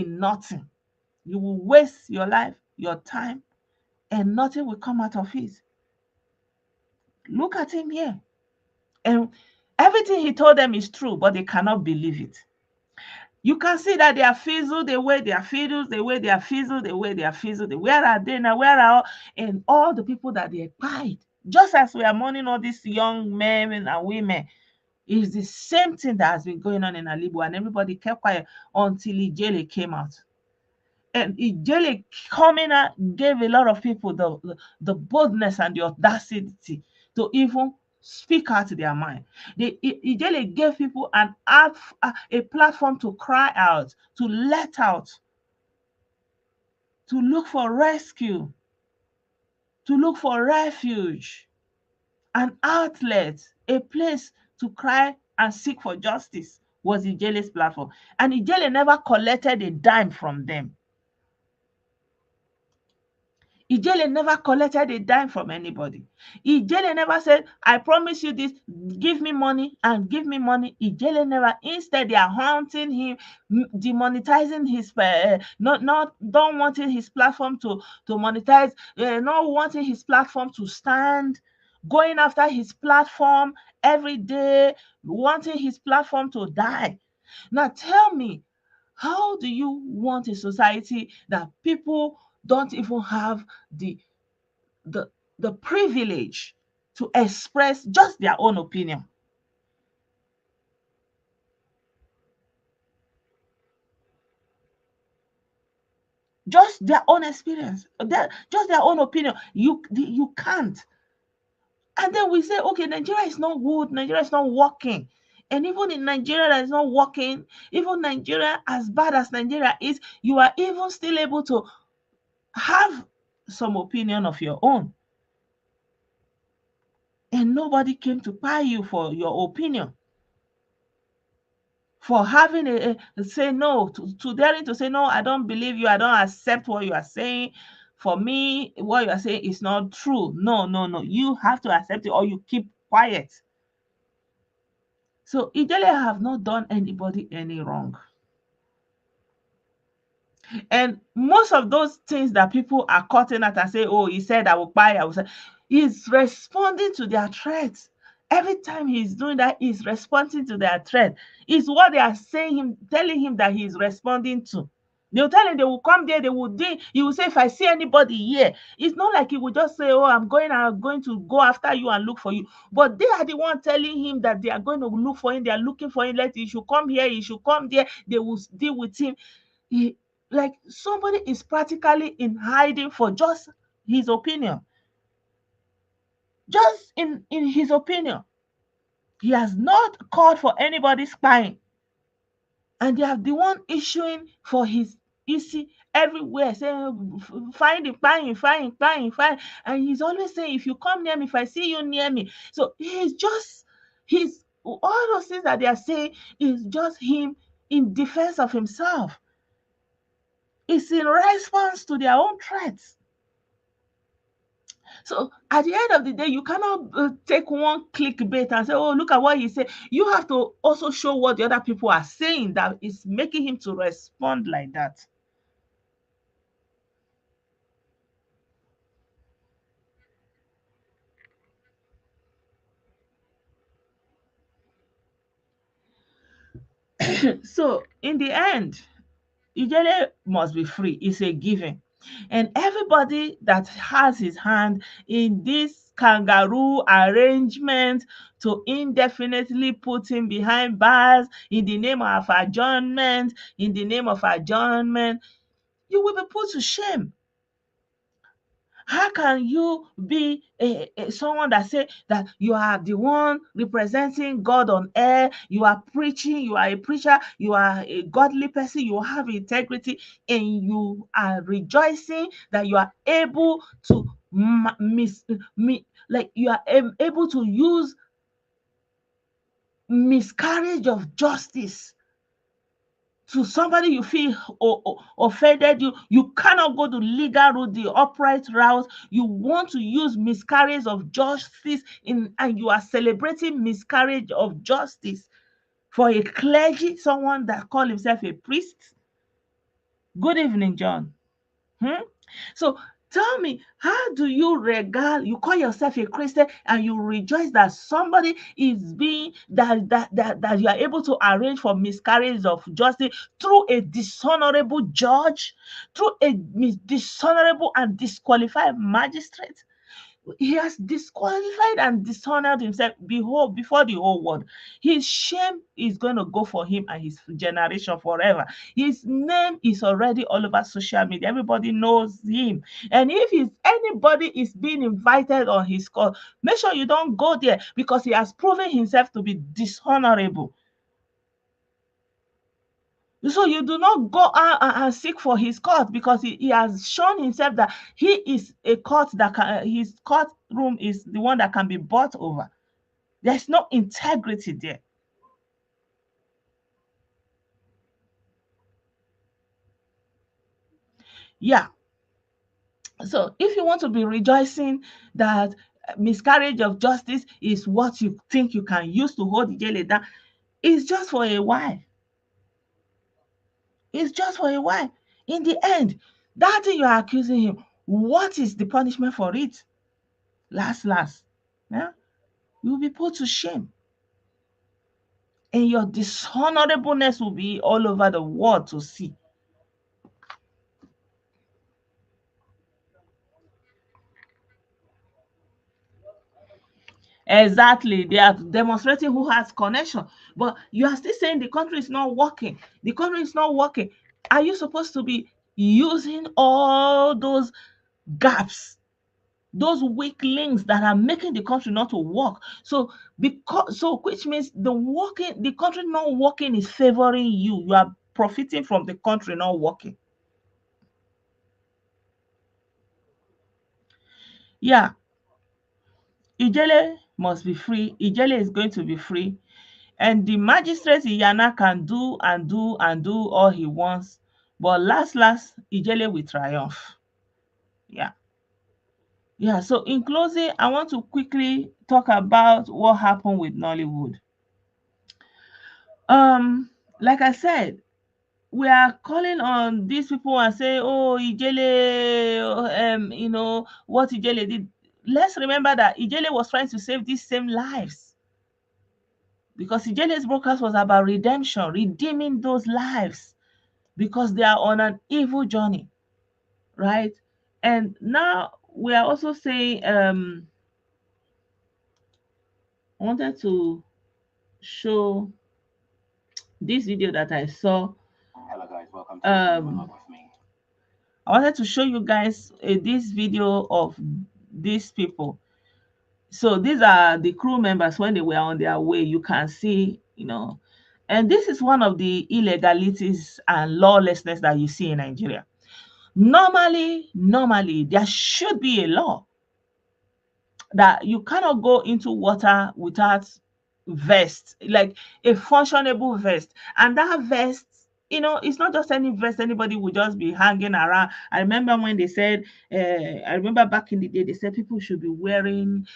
in nothing. You will waste your life, your time, and nothing will come out of it. Look at him here. And everything he told them is true, but they cannot believe it. You can see that they are fizzled away, they are fizzled away, they are fizzled away, they are fizzled away. Where are they now? Where are all, and all the people that they acquired? Just as we are mourning all these young men and women, it's the same thing that has been going on in Alibu, and everybody kept quiet until Ijele came out. And Ijele coming out gave a lot of people the boldness and the audacity to even speak out their mind. Ijele gave people a platform to cry out, to let out, to look for rescue, to look for refuge, an outlet, a place to cry and seek for justice was Ijele's platform. And Ijele never collected a dime from them. Ijele never collected a dime from anybody. Ijele never said, I promise you this, give me money and give me money. Ijele never. Instead, they are haunting him, demonetizing his, don't wanting his platform to monetize, not wanting his platform to stand, going after his platform every day, wanting his platform to die. Now tell me, how do you want a society that people don't even have the the the privilege to express just their own opinion? Just their own experience, just their own opinion. You can't. And then we say, okay, Nigeria is not good, Nigeria is not working. And even in Nigeria that is not working, even Nigeria, as bad as Nigeria is, you are even still able to have some opinion of your own. And nobody came to pay you for your opinion, for having a say no, to daring to say no, I don't believe you, I don't accept what you are saying. For me, what you are saying is not true. No, no, no, you have to accept it or you keep quiet. So Ijele have not done anybody any wrong. And most of those things that people are cutting at and say, oh, he said I will buy, I will say, he's responding to their threats. Every time he's doing that, he's responding to their threat. It's what they are saying him, telling him that he's responding to. They'll tell him they will come there, they will do. He will say, if I see anybody here, it's not like he will just say, oh, I'm going to go after you and look for you. But they are the one telling him that they are going to look for him, they are looking for him, he should come here, he should come there, they will deal with him. He, like somebody is practically in hiding for just his opinion. Just in his opinion. He has not called for anybody's spying. And they are the one issuing for his easy everywhere, saying, find him, find him, find him, find him, find him. And he's always saying, if you come near me, if I see you near me. So he's all those things that they are saying is just him in defense of himself. It's in response to their own threats. So at the end of the day, you cannot take one clickbait and say, oh, look at what he said. You have to also show what the other people are saying that is making him to respond like that. So in the end, Ijele must be free. It's a given. And everybody that has his hand in this kangaroo arrangement to indefinitely put him behind bars in the name of adjournment, you will be put to shame. How can you be someone that say that you are the one representing God on air? You are preaching, you are a preacher, you are a godly person, you have integrity, and you are rejoicing that you are able to like you are able to use miscarriage of justice to somebody you feel offended. You cannot go the legal route, the upright route. You want to use miscarriage of justice and you are celebrating miscarriage of justice for a clergy, someone that call himself a priest. Good evening, John. Hmm? So tell me, how do you you call yourself a Christian and you rejoice that somebody is being that you are able to arrange for miscarriage of justice through a dishonorable judge, through a dishonorable and disqualified magistrate? He has disqualified and dishonored himself before the whole world. His shame is going to go for him and his generation forever. His name is already all over social media. Everybody knows him. And if anybody is being invited on his call, make sure you don't go there because he has proven himself to be dishonorable. So you do not go out and seek for his court because he has shown himself that he is a court that his courtroom is the one that can be bought over. There's no integrity there. Yeah. So if you want to be rejoicing that miscarriage of justice is what you think you can use to hold the jailer down, it's just for a while. It's just for a while. In the end, that thing you are accusing him, what is the punishment for it? Last, yeah, you will be put to shame. And your dishonorableness will be all over the world to see. Exactly. They are demonstrating who has connection. But you are still saying the country is not working. The country is not working. Are you supposed to be using all those gaps, those weak links that are making the country not to work? Which means the country not working is favoring you. You are profiting from the country not working. Yeah, Ijele must be free. Ijele is going to be free. And the magistrate Iyana can do and do and do all he wants. But last, Ijele will triumph. Yeah. Yeah. So in closing, I want to quickly talk about what happened with Nollywood. Um, like I said, we are calling on these people and say, oh, Ijele, what Ijele did. Let's remember that Ijele was trying to save these same lives. Because Ijele's broadcast was about redemption, redeeming those lives because they are on an evil journey, right? And now we are also saying, I wanted to show this video that I saw. Hello guys, welcome to Vlog with me. I wanted to show you guys this video of these people. So these are the crew members when they were on their way. You can see, and this is one of the illegalities and lawlessness that you see in Nigeria. Normally, there should be a law that you cannot go into water without vest, like a functionable vest. And that vest, it's not just any vest anybody would just be hanging around. I remember when they said, I remember back in the day, they said people should be wearing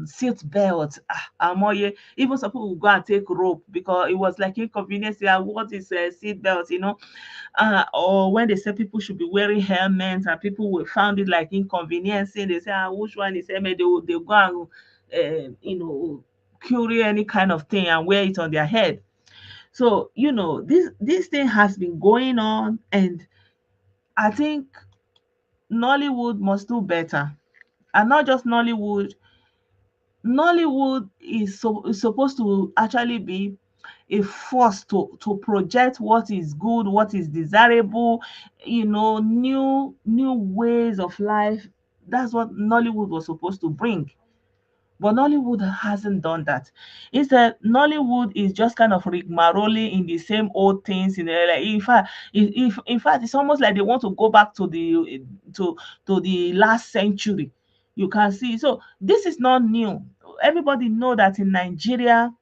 seat belts. Amoye, even some people would go and take rope because it was like inconvenience. Yeah, what is a seat belt, or when they say people should be wearing helmets and people will found it like inconveniencing, they say, which one is helmet? They go and, curry any kind of thing and wear it on their head. So, this thing has been going on, and I think Nollywood must do better. And not just Nollywood. Nollywood is supposed to actually be a force to project what is good, what is desirable, new ways of life. That's what Nollywood was supposed to bring. But Nollywood hasn't done that. Instead, Nollywood is just kind of rigmarolling in the same old things. Like, in fact, it's almost like they want to go back to the last century. You can see. So this is not new. Everybody know that in Nigeria,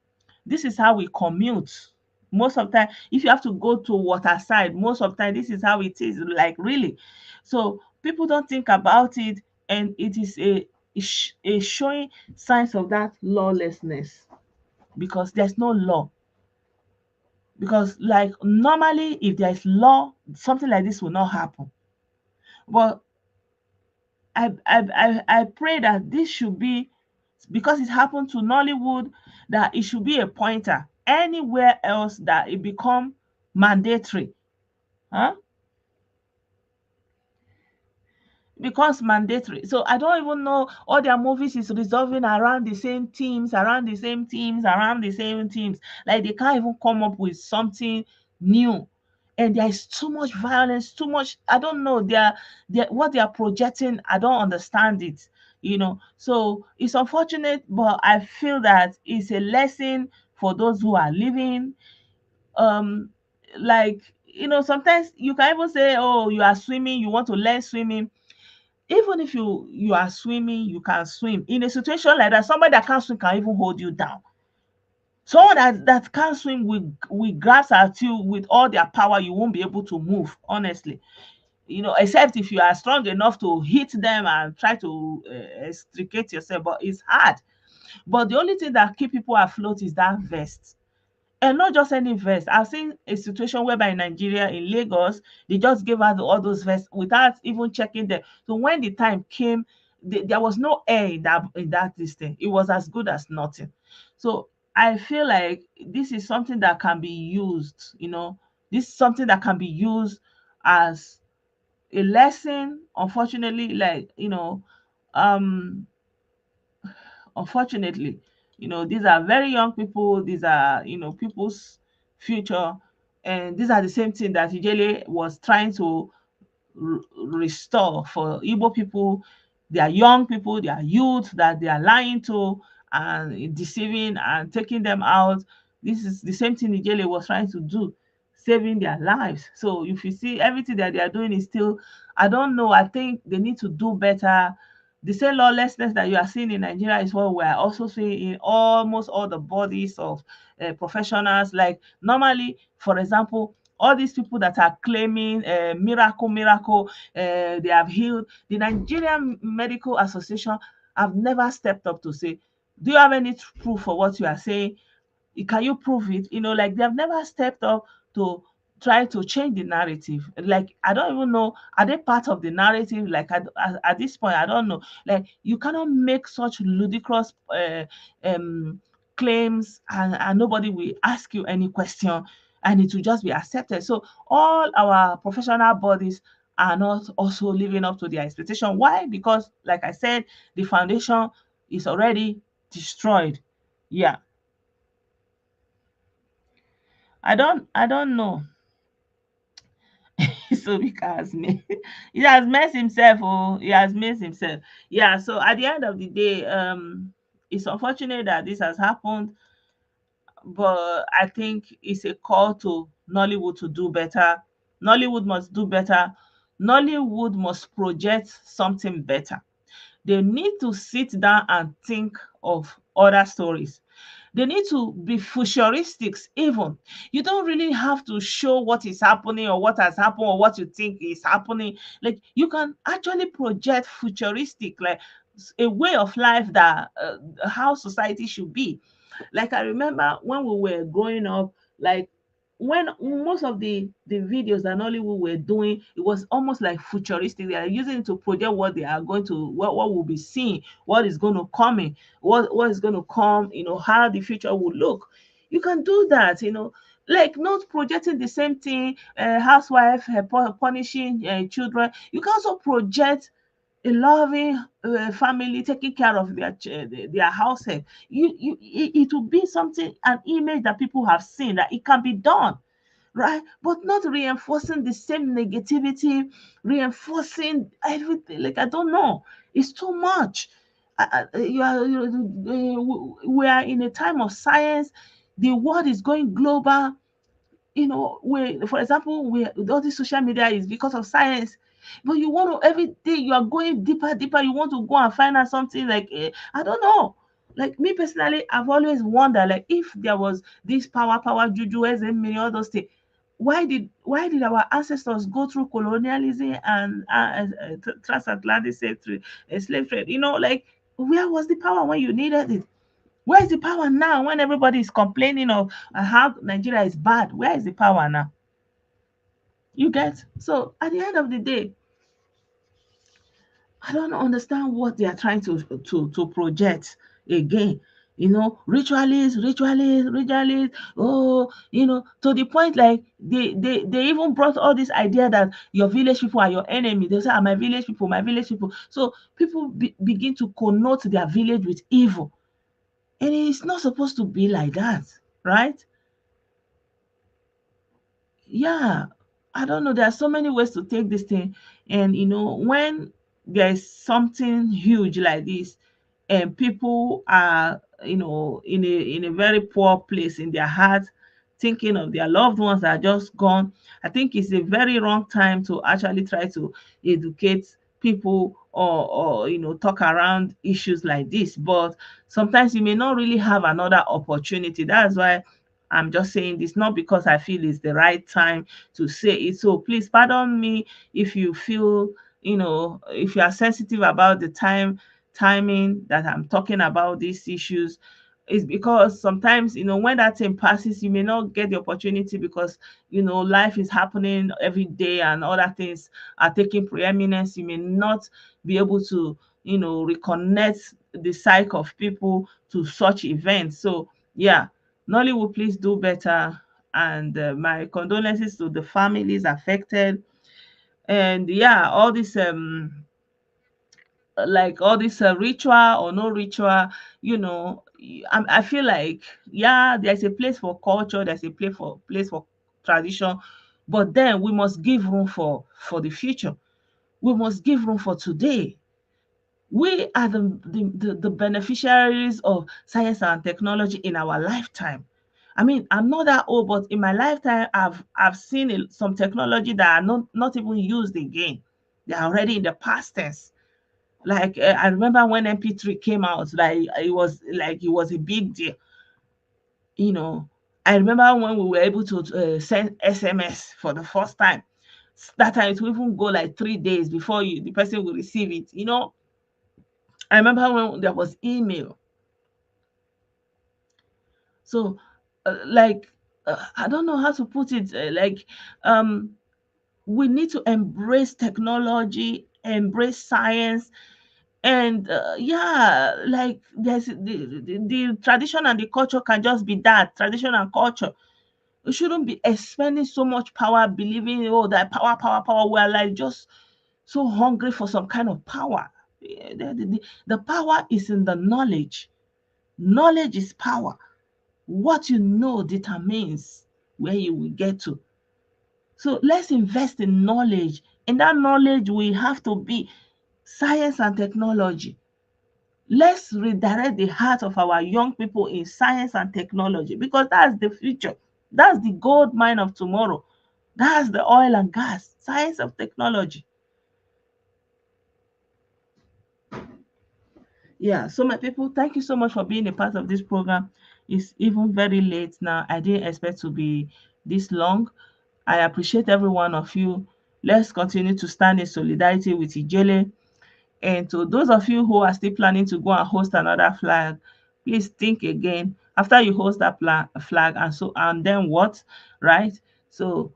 this is how we commute. Most of the time, if you have to go to waterside, most of the time, this is how it is. Like really. So people don't think about it, and it is a showing signs of that lawlessness because there's no law. because like normally if there is law, something like this will not happen. But I pray that this should be, because it happened to Nollywood, that it should be a pointer anywhere else that it become mandatory. Huh? Becomes mandatory. So I don't even know, all their movies is resolving around the same themes, around the same themes, around the same themes. Like they can't even come up with something new. And there is too much violence, too much. I don't know. They are what they are projecting. I don't understand it. So it's unfortunate, but I feel that it's a lesson for those who are living. Like sometimes you can even say, oh, you are swimming, you want to learn swimming. Even if you are swimming, you can swim. In a situation like that, somebody that can't swim can even hold you down. Someone that can't swim will grasp at you with all their power. You won't be able to move, honestly. Except if you are strong enough to hit them and try to extricate yourself, but it's hard. But the only thing that keep people afloat is that vest. And not just any vest. I've seen a situation whereby in Nigeria, in Lagos, they just gave out all those vests without even checking them. So when the time came, there was no air in that this thing. It was as good as nothing. So I feel like this is something that can be used. This is something that can be used as a lesson. Unfortunately, um, unfortunately, these are very young people. These are, people's future. And these are the same thing that Ijele was trying to restore for Igbo people. They are young people, they are youth that they are lying to and deceiving and taking them out. This is the same thing Ijele was trying to do, saving their lives. So if you see everything that they are doing is still, I don't know, I think they need to do better. The same lawlessness that you are seeing in Nigeria is what we are also seeing in almost all the bodies of professionals. Like normally, for example, all these people that are claiming miracle, they have healed. The Nigerian Medical Association have never stepped up to say, do you have any proof for what you are saying? Can you prove it? Like they have never stepped up to try to change the narrative. Like I don't even know, are they part of the narrative? Like at this point, I don't know. Like you cannot make such ludicrous um claims, and nobody will ask you any question, and it will just be accepted. So all our professional bodies are not also living up to their expectation. Why? Because like I said, the foundation is already destroyed. Yeah. I don't know. So because me, he has messed himself. Oh, he has messed himself. Yeah. So at the end of the day, it's unfortunate that this has happened, but I think it's a call to Nollywood to do better. Nollywood must do better. Nollywood must project something better. They need to sit down and think of other stories. They need to be futuristics even. You don't really have to show what is happening or what has happened or what you think is happening. Like you can actually project futuristic, like a way of life that how society should be. Like I remember when we were growing up, like when most of the videos that Nollywood were doing, it was almost like futuristic. They are using it to project what they are going to, what will be seen, what is going to come in, what is going to come, how the future will look. You can do that, like not projecting the same thing, housewife punishing children. You can also project a loving family taking care of their household. It will be something, an image that people have seen that it can be done, right? But not reinforcing the same negativity, reinforcing everything. Like I don't know, it's too much. We are in a time of science. The world is going global. For example, all this social media is because of science. But you want to, every day you are going deeper, deeper. You want to go and find out something like I don't know. Like me personally, I've always wondered, like if there was this power, juju, many all those things, why did our ancestors go through colonialism and transatlantic slave trade? Like where was the power when you needed it? Where is the power now when everybody is complaining of how Nigeria is bad? Where is the power now? You get? So at the end of the day, I don't understand what they are trying to project again. Ritualists, ritualists, ritualists. Oh, to the point like they even brought all this idea that your village people are your enemy. They say, "Ah, my village people, my village people." So people begin to connote their village with evil, and it's not supposed to be like that, right? Yeah, I don't know. There are so many ways to take this thing. And when there's something huge like this, and people are, in a very poor place in their heart, thinking of their loved ones that are just gone, I think it's a very wrong time to actually try to educate people, or talk around issues like this. But sometimes you may not really have another opportunity. That's why I'm just saying this, not because I feel it's the right time to say it. So please pardon me if you feel, if you are sensitive about the timing that I'm talking about these issues. Is because sometimes, when that thing passes, you may not get the opportunity because, life is happening every day and other things are taking preeminence. You may not be able to, reconnect the cycle of people to such events. So, yeah, Nollywood, please do better. And my condolences to the families affected. And yeah, all this like all this ritual or no ritual, I feel like, yeah, there's a place for culture, there's a place for tradition, but then we must give room for the future. We must give room for today. We are the beneficiaries of science and technology in our lifetime. I mean, I'm not that old, but in my lifetime, I've seen some technology that are not even used again. They are already in the past tense. Like I remember when MP3 came out, like it was a big deal. You know, I remember when we were able to send SMS for the first time. That time it will even go like 3 days before the person will receive it. I remember when there was email. So, like, I don't know how to put it. Um, we need to embrace technology, embrace science, and yeah, like the tradition and the culture can just be that tradition and culture. We shouldn't be expending so much power, believing, oh, that power, power, power. We're like just so hungry for some kind of power. The power is in the knowledge. Knowledge is power. What you know determines where you will get to. So let's invest in knowledge. In that knowledge, we have to be science and technology. Let's redirect the heart of our young people in science and technology, because that's the future. That's the gold mine of tomorrow. That's the oil and gas, science of technology. Yeah, so my people, thank you so much for being a part of this program. It's even very late now. I didn't expect to be this long. I appreciate every one of you. Let's continue to stand in solidarity with Ijele. And to those of you who are still planning to go and host another flag, please think again after you host that flag, and then what, right? So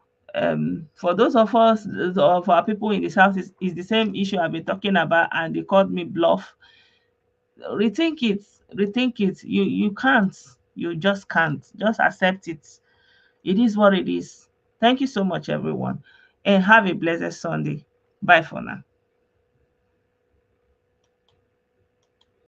for those of our people in the south, is the same issue I've been talking about, and they called me bluff. Rethink it, rethink it. You can't, you just can't. Just accept it. It is what it is. Thank you so much, everyone, and have a blessed Sunday. Bye for now.